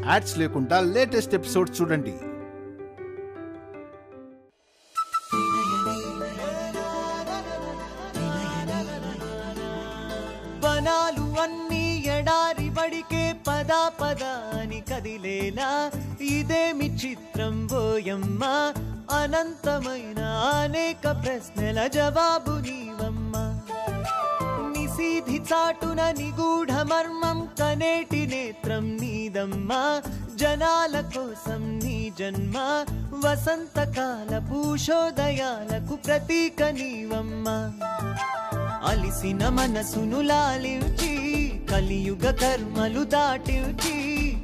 Ads లేకుండా latest episodes చూడండి. వనాలు అన్నీ ఎడారి బడికే పదా పదాని కదిలేలా ఇదేమి చిత్రం బోయమ్మ అనంతమైన అనేక ప్రశ్నల జవాబు నీవమ్మ నిశీధి చాటున నిగూఢ మర్మం కనేటి నేత్రం నీదమ్మా జనాల కోసం నీ జన్మ వసంతకాల పూషోదయాలకు ప్రతీక నీవమ్మా అలిసిన మనసును లాలించి కలియుగ కర్మలు దాటించి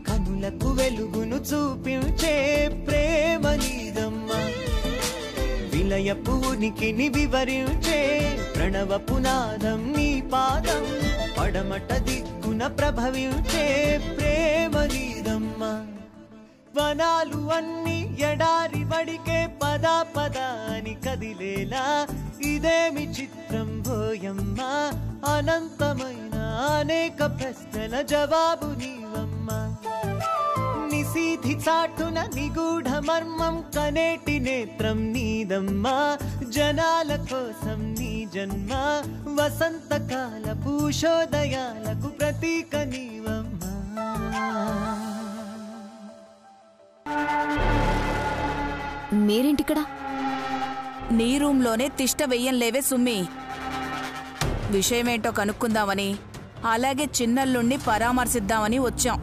కనులకు వెలుగును చూపించే ప్రేమ నీదమ్మా విలయపు ఉనికిని వివరించే ప్రణవ పునాదం నీ పాదం పడమట దిక్కున ప్రభవించే ప్రేమ నీదమ్మా వనాలు అన్ని ఎడారి బడికే పదా పదాని కదిలేలా ఇదేమి చిత్రం బోయమ్మ అనంతమైన అనేక ప్రశ్నల జవాబు నీవమ్మ నిశీధి చాటున నిగూఢ మర్మం కనేటి నేత్రం నీదమ్మా జనాల కోసం నీ జన్మ వసంతకాల పూషోదయాలకు ప్రతీక నీవమ్మా. మీరేంటిక్కడ? నీ రూంలోనే తిష్ట వెయ్యంలేవే సుమ్మి. విషయమేంటో కనుక్కుందామని అలాగే చిన్నల్లుణ్ణి పరామర్శిద్దామని వచ్చాం.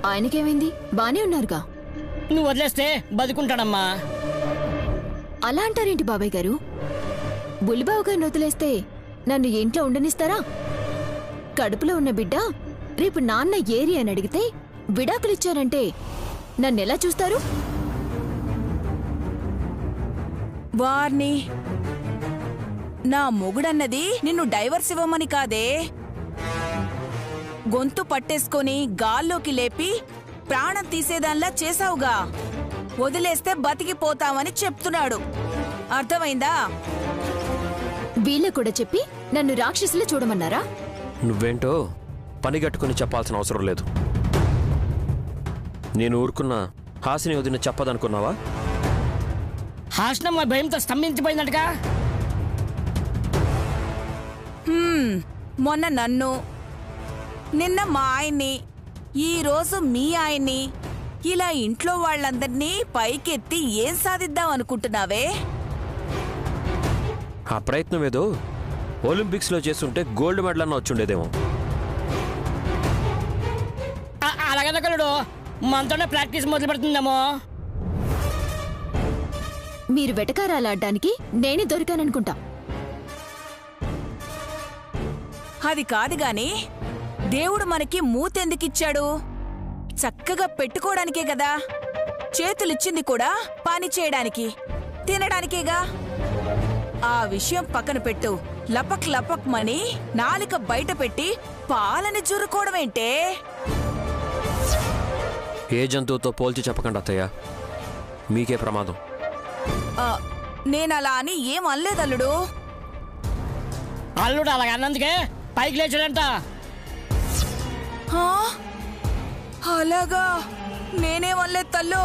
ఆయనకేమైంది? బానే ఉన్నారుగా. నువ్వు వదిలేస్తే బతుకుంటాడమ్మా. అలా అంటారేంటి బాబాయ్ గారు? బుల్లిబాబు గారిని వదిలేస్తే నన్ను ఇంట్లో ఉండనిస్తారా? కడుపులో ఉన్న బిడ్డ రేపు నాన్న ఏరి అని అడిగితే విడాకులిచ్చారంటే నన్నెలా చూస్తారు? వార్ని నా మొగుడన్నది నిన్ను డైవర్స్ ఇవ్వమని కాదే, గొంతు పట్టేసుకొని గాల్లోకి లేపి ప్రాణం తీసేదాన్లా చేసావుగా. వదిలేస్తే బతికిపోతావని చెప్తున్నాడు. అర్థమైందా? వీళ్ళ కూడా చెప్పి నన్ను రాక్షసులు చూడమన్నారా? నువ్వేంటో పనిగట్టుకుని చెప్పాల్సిన అవసరం లేదు. నేను ఊరుకున్నా హాసిని వదిన చెప్పదనుకున్నావా? హాసనమ్మ భయంతో స్తంభించిపోయిందటగా. మొన్న నన్ను, నిన్న మా ఆయన్ని, ఈరోజు మీ ఆయన్ని, ఇలా ఇంట్లో వాళ్ళందర్నీ పైకెత్తి ఏం సాధిద్దాం అనుకుంటున్నావే? ఆ ప్రయత్నం ఏదో ఒలింపిక్స్ లో చేస్తుంటే గోల్డ్ మెడల్ అన్న వచ్చుండేదేమో. అలాగనకలుడు మనతోనే ప్రాక్టీస్ మొదలు పెడుతుందేమో. మీరు వెటకారాలాడ్డానికి నేనే దొరికాననుకుంటా. అది కాదు గాని దేవుడు మనకి మూతెందుకిచ్చాడు? చక్కగా పెట్టుకోవడానికే కదా. చేతులిచ్చింది కూడా పని చేయడానికి, తినడానికేగా. ఆ విషయం పక్కన పెట్టు. లపక్ లపక్ మని నాలిక బయట పెట్టి పాలని జురుకోవడమేంటే? ఏ జంతువుతో పోల్చి చెప్పకండి అత్తయ్య, మీకే ప్రమాదం. నేనలా అని ఏం అనలేదల్లుడు. అల్లుడు అలాగ అన్నందుకే పైకి లేచాడంట. అలాగా? నేనేమనలేదు తల్లు.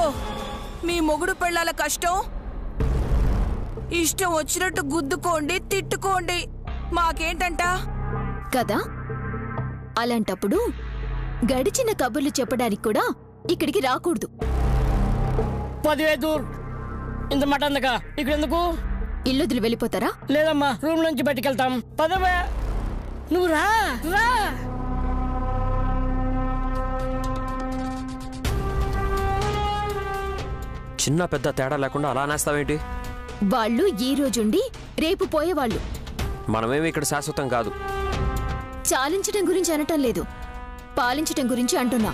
మీ మొగుడు పెళ్ళాల కష్టం ఇష్టం వచ్చినట్టు గుద్దుకోండి, తిట్టుకోండి, మాకేంటంట కదా. అలాంటప్పుడు గడిచిన కబుర్లు చెప్పడానికి కూడా ఇక్కడికి రాకూడదు. పదివేదూర్ ఇంత మాట అందక ఇక్కడ ఎందుకు? ఇల్లుదులు వెళ్ళిపోతారా? లేదమ్మా, రూమ్ నుంచి బయటికెళ్తాం. పదవే, నువ్వు రా రా. చిన్న పెద్ద తేడా లేకుండా అలా నేస్తావేంటి? వాళ్ళు ఈ రోజుండి రేపు పోయేవాళ్ళు. మనమేమి ఇక్కడ శాశ్వతం కాదు. చాలించటం గురించి అనటం లేదు, పాలించటం గురించి అంటున్నా.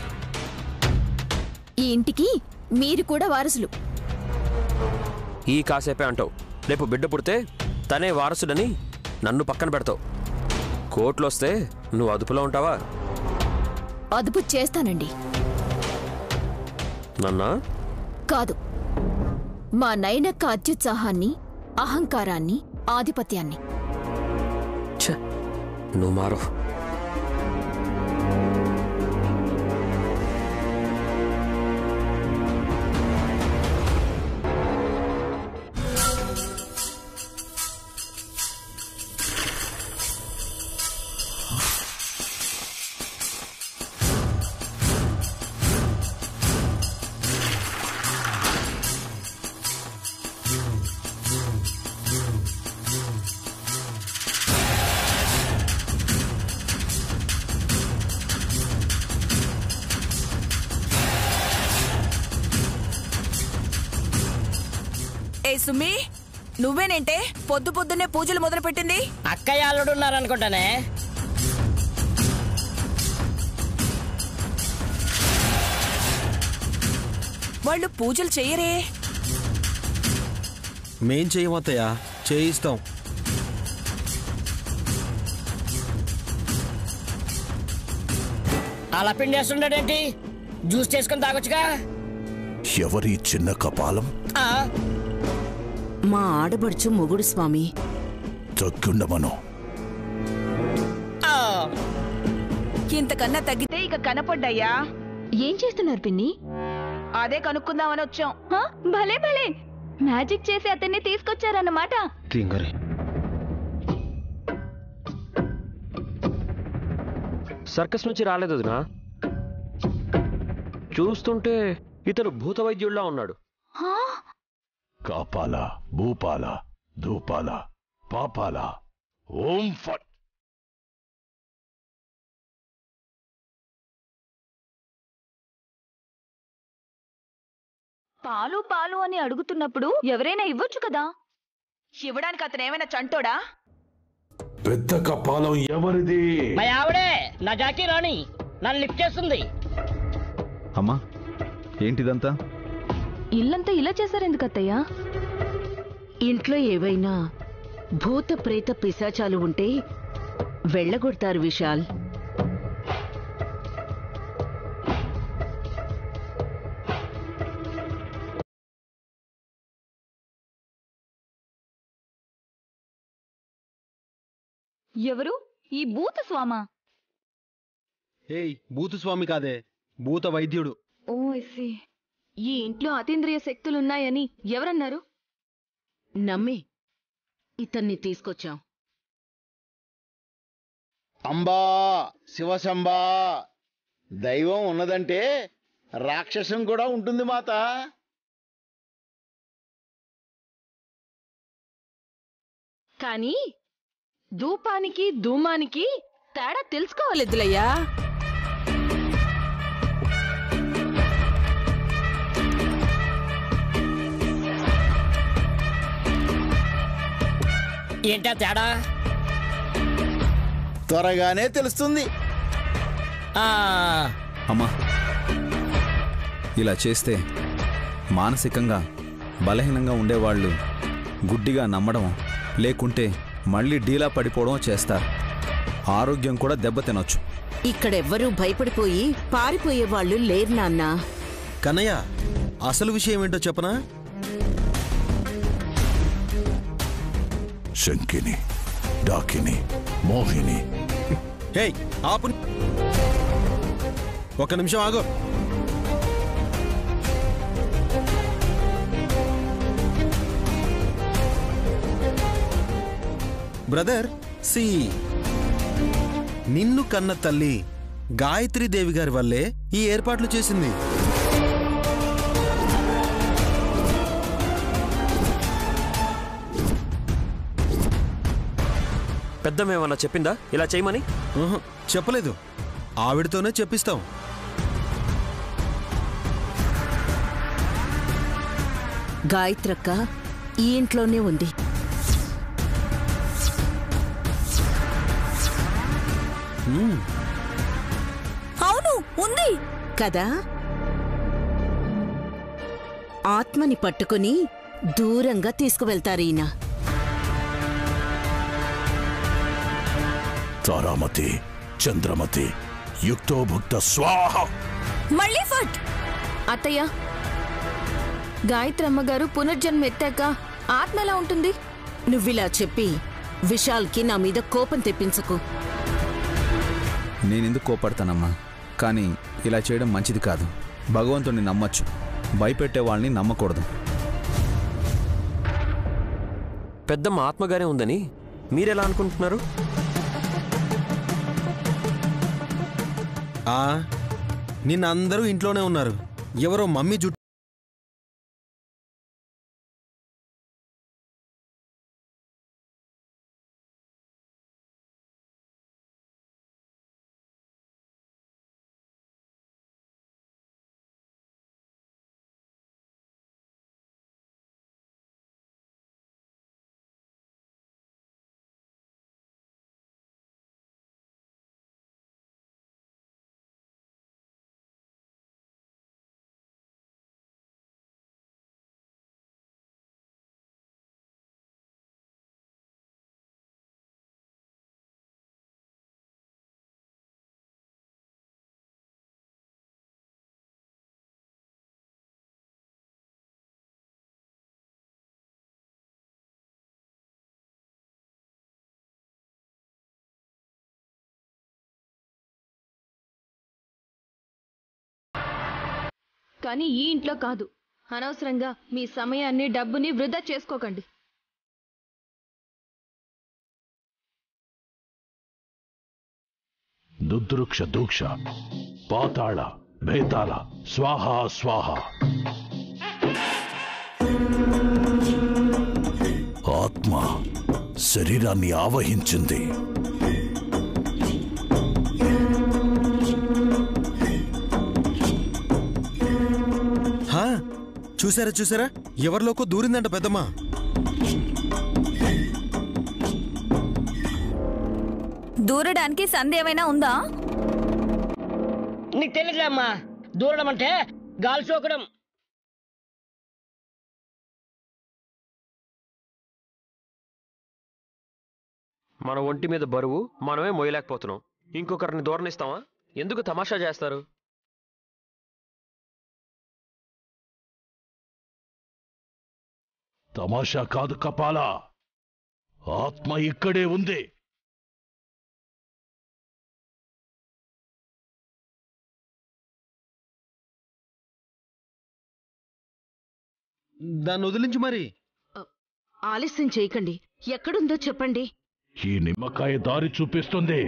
ఈ ఇంటికి మీరు కూడా వారసులు. ఈ కాసేపే అంటావు, రేపు బిడ్డ పుడితే తనే వారసుడని నన్ను పక్కన పెడతావు. కోర్టులో వస్తే నువ్వు అదుపులో ఉంటావా? అదుపు చేస్తానండి. నన్నా కాదు, మా నయనక్క అత్యుత్సాహాన్ని, అహంకారాన్ని, ఆధిపత్యాన్ని. నువ్వు మారో. ఏయ్ సుమి, నువ్వేనేంటే పొద్దు పొద్దున్నే పూజలు మొదలు పెట్టింది? అక్కయ్య అల్లుడు ఉన్నారనుకుంటానే. వాళ్ళు పూజలు చెయ్యరే. మేం చెయ్యమత్తయ్యా, చేయిస్తాం. అలా పిండేస్తుండేంటి? జ్యూస్ చేసుకుని తాగొచ్చుగా. ఎవరి చిన్న కపాలం? ఆ, మా ఆడబడుచు మొగుడు స్వామి. తగ్గుండమను. ఆ. ఇంతకన్నా తగ్గితే ఇక కనపడ్డాయ్యా. ఏం చేస్తున్నారు పిన్ని? అదే కనుక్కుందామని వచ్చాం. భలే భలే మ్యాజిక్ చేసి అతన్ని తీసుకొచ్చారన్నమాట. సర్కస్ నుంచి రాలేదు వదినా. చూస్తుంటే ఇతను భూత వైద్యుల్లా ఉన్నాడు. కాపాల, భూపాల, ధూపాల, పాపాల, ఓం ఫట్. పాలు పాలు అని అడుగుతున్నప్పుడు ఎవరైనా ఇవ్వొచ్చు కదా. ఇవ్వడానికి అతను ఏమైనా చంటోడా? పెద్ద కపాలం ఎవరిది? మా ఆవిడే నా జాకీ రాణి నన్ను లిఫ్ట్ చేస్తుంది. అమ్మా, ఏంటిదంతా? ఇల్లంతా ఇలా చేశారెందుకు అత్తయ్య? ఇంట్లో ఏవైనా భూత ప్రేత పిశాచాలు ఉంటే వెళ్ళగొడతారు విశాల్. ఎవరు ఈ భూత స్వామా? ఏయ్, భూతస్వామి కాదే, భూత వైద్యుడు. ఓ ఐసీ. ఈ ఇంట్లో అతీంద్రియ శక్తులున్నాయని ఎవరన్నారు? నమ్మి ఇతన్ని తీసుకొచ్చాం. అంబా శివశంబా, దైవం ఉన్నదంటే రాక్షసం కూడా ఉంటుంది మాత. కానీ ధూపానికి ధూమానికి తేడా తెలుసుకోవాలిద్దులయ్యా. ఏంటా తేడా? త్వరగానే తెలుస్తుంది. అమ్మా, ఇలా చేస్తే మానసికంగా బలహీనంగా ఉండేవాళ్ళు గుడ్డిగా నమ్మడం, లేకుంటే మళ్ళీ డీలా పడిపోవడం చేస్తారు. ఆరోగ్యం కూడా దెబ్బతినొచ్చు. ఇక్కడెవ్వరూ భయపడిపోయి పారిపోయే వాళ్ళు లేరు నాన్నా. కన్నయ్య, అసలు విషయం ఏంటో చెప్పనా? శంకిని, డాకిని, మోహిని. హే, ఆపు. ఒక నిమిషం ఆగు. బ్రదర్, సి నిన్ను కన్న తల్లి గాయత్రీదేవి గారి వల్లే ఈ ఏర్పాట్లు చేసింది. పెద్దమేమన్నా చెప్పిందా ఇలా చేయమని? చెప్పలేదు, ఆవిడతోనే చెప్పిస్తాం. గాయత్రక్క ఈ ఇంట్లోనే ఉంది అవును, ఉంది కదా. ఆత్మని పట్టుకుని దూరంగా తీసుకువెళ్తారు ఈయన. తారామతి, చంద్రమతి, యుక్తోభుక్త స్వాహ. మళ్ళీ ఫట్. అత్తయ్య, గాయత్రమ్మ గారు పునర్జన్మ ఎత్తాక ఆత్మ ఎలా ఉంటుంది? నువ్విలా చెప్పి విశాల్కి నా మీద కోపం తెప్పించకు. నేనెందుకు కోపడతానమ్మా? కానీ ఇలా చేయడం మంచిది కాదు. భగవంతుడిని నమ్మచ్చు, భయపెట్టే వాళ్ళని నమ్మకూడదు. పెద్దమ్మ ఆత్మగానే ఉందని మీరెలా అనుకుంటున్నారు? నిన్న అందరూ ఇంట్లోనే ఉన్నారు. ఎవరో మమ్మీ జుట్టు కానీ ఈ ఇంట్లో కాదు. అనవసరంగా మీ సమయాన్ని డబ్బుని వృధా చేసుకోకండి. దుద్రుక్ష దూక్ష పాతాళ భేతాళ స్వాహ స్వాహ. ఆత్మ శరీరాన్ని ఆవహించింది. చూసారా ఎవరిలోకో దూరిందంట పెద్దమ్మా. దూరడానికి సంధి ఏమైనా ఉందా? నీకు తెలియదులేమ్మా, దూరడం అంటే గాలి సోకడం. మన ఒంటి మీద బరువు మనమే మోయలేకపోతున్నాం, ఇంకొకరిని దూరనిస్తావా? ఎందుకు తమాషా చేస్తారు? తమాషా కాదు కపాల, ఆత్మ ఇక్కడే ఉంది. దాన్ని వదిలించు మరి. ఆలస్యం చేయకండి, ఎక్కడుందో చెప్పండి. ఈ నిమ్మకాయ దారి చూపిస్తుంది.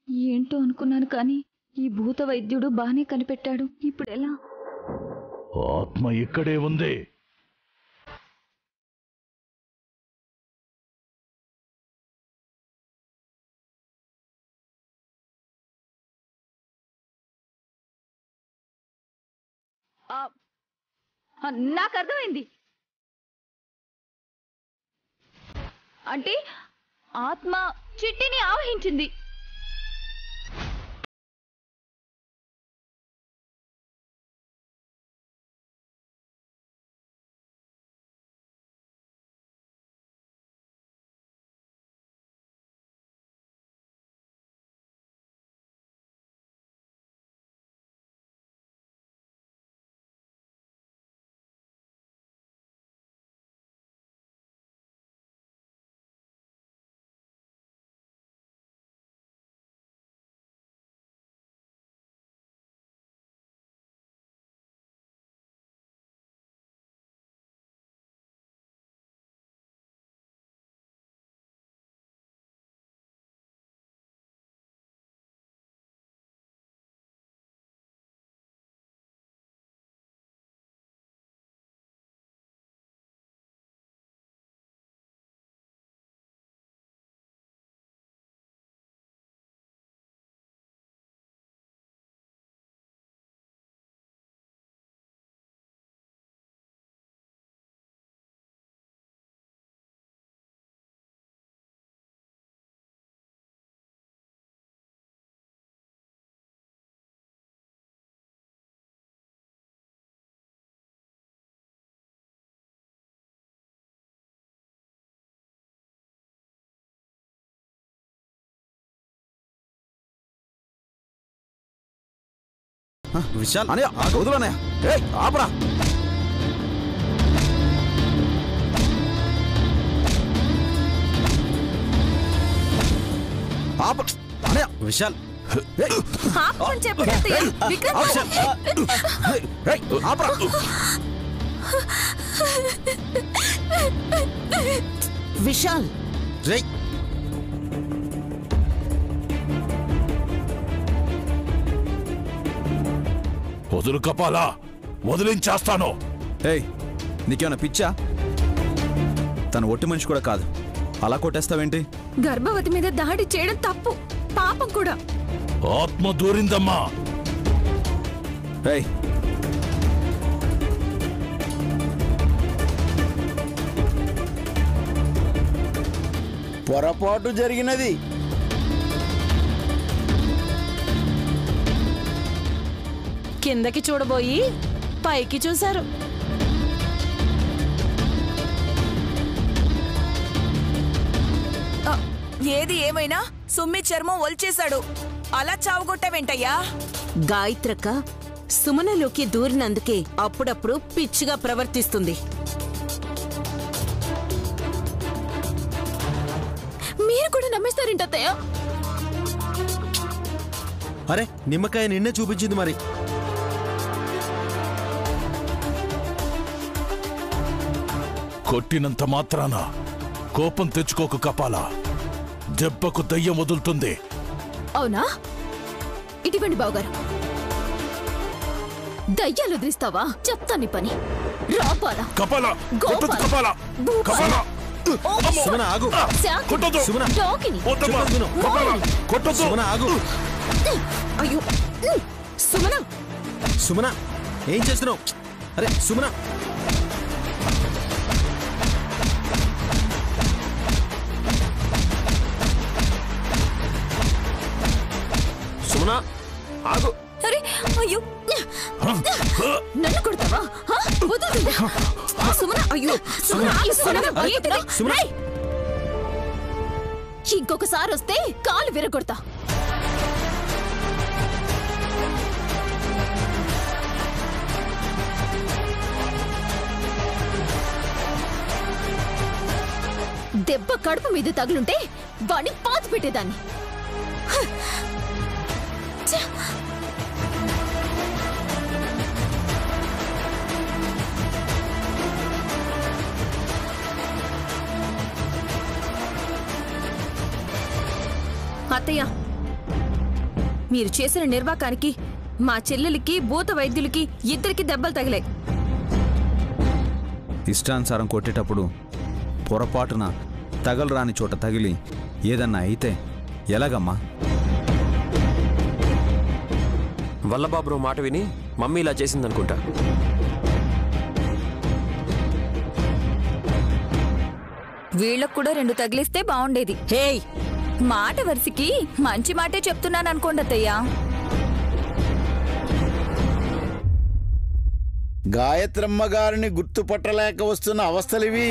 ఏంటో అనుకున్నాను, కానీ ఈ భూత వైద్యుడు బానే కనిపెట్టాడు. ఇప్పుడు ఎలా? ఆత్మ ఇక్కడే ఉంది. నాకు అర్థమైంది. అంటే ఆత్మ చిట్టిని ఆవహించింది. విశాల్ అనే వదులనే ఆపరా. అన్నయ్య విశాల్ ఏయ్, ఆపమని చెప్పండి అత్తయ్య. విక్రమ్ విశాల్. ఏయ్, ఆపరా. విశాల్ రేయ్, వదులు కపాలా, వదిలించేస్తాను. ఏయ్ నీకేమైనా పిచ్చా? తను ఒట్టి మనిషి కూడా కాదు, అలా కొట్టేస్తావేంటి? గర్భవతి మీద దాడి చేయడం తప్పు, పాపం కూడా. ఆత్మ దూరిందమ్మా. ఏయ్ పొరపాటు జరిగినది. కిందకి చూడబోయి పైకి చూశారు. ఏది ఏమైనా సుమ్మి చర్మం ఒల్చేశాడు. అలా చావుగొట్టవేంటయ్యా? గాయత్రక్క సుమనలోకి దూరినందుకే అప్పుడప్పుడు పిచ్చిగా ప్రవర్తిస్తుంది. మీరు కూడా నమ్మేస్తారేంటత్తయ్య? అరే నిమ్మకాయ నిన్నే చూపించింది మరి. కొట్టినంత మాత్రాన కోపం తెచ్చుకోకు కపాలా. దెబ్బకు దయ్యం వదులుతుంది. అవునా? ఇటువంటి బావగారు దయ్యాలు వదిలిస్తావా? చెప్తా నీ పని. రాపాలా కపాలా, కొట్టొద్దు గోపాల, కపాలా. భూపాల, కపాలా, సుమన ఆగు. శాకిని, కొట్టొద్దు. సుమన. డోకిని, వద్దమ్మా. విను. కపాలా, కొట్టొద్దు. సుమన ఆగు. అయ్యో సుమన, సుమన ఏం చేస్తున్నావు? అరే సుమన. సుమన ఆగు. అరే అయ్యో నన్ను కొడతావా? హా? వదలండి. సుమన, అయ్యో సుమన, ఆగు, సుమన, ఏంటిది? సుమన. రేయ్! ఇంకొకసారి వస్తే కాలు విరగొడతా. దెబ్బ కడుపు మీద తగులుంటే వాడిని పాతి పెట్టేదాన్ని. హ! ఛ! అత్తయ్య, మీరు చేసిన నిర్వాకానికి మా చెల్లెలికి భూత వైద్యులకి ఇద్దరికి దెబ్బలు తగిలాయి. ఇష్టానుసారం కొట్టేటప్పుడు పొరపాటున తగలరాని చోట తగిలి ఏదన్నా అయితే ఎలాగమ్మా? వల్లబాబు మాట విని మమ్మీ ఇలా చేసిందనుకుంటా. వీళ్ళకు కూడా 2 తగిలిస్తే బాగుండేది. హేయ్, మాట వరుసకి మంచి మాటే చెప్తున్నాను అనుకోండి అత్తయ్య. గాయత్రమ్మ గారిని గుర్తుపట్టలేక వస్తున్న అవస్థలివి.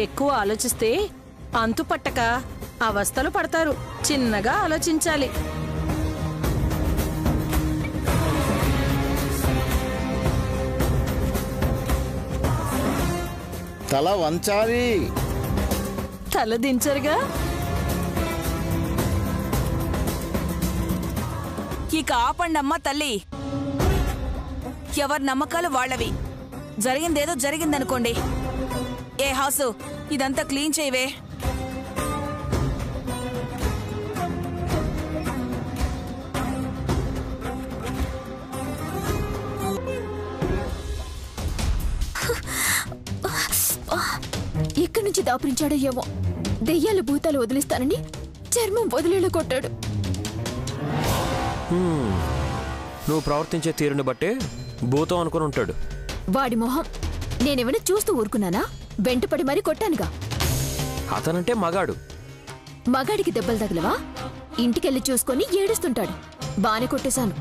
ఎక్కువ ఆలోచిస్తే అంతు పట్టక అవస్థలు పడతారు. చిన్నగా ఆలోచించాలి. తల వంచాలి. తల దించరుగా. ఇక ఆపండమ్మా తల్లి. ఎవరి నమ్మకాలు వాళ్ళవి. జరిగిందేదో జరిగిందనుకోండి. ఏ హాసు, ఇదంతా క్లీన్ చేయవే. ఎక్కడి నుంచి దాపురించాడో ఏమో. దెయ్యాలు భూతాలు వదిలిస్తానని చర్మం వదిలేలా కొట్టాడు. నువ్వు ప్రవర్తించే తీరుని బట్టే భూతం అనుకుని ఉంటాడు. వాడి మొహం నేనేమైనా చూస్తూ ఊరుకున్నానా? వెంటపడి మరీ కొట్టానుగా. అతనంటే మగాడు. మగాడికి దెబ్బలు తగలవా? ఇంటికెళ్ళి చూసుకొని ఏడుస్తుంటాడు. బానే కొట్టేశాను.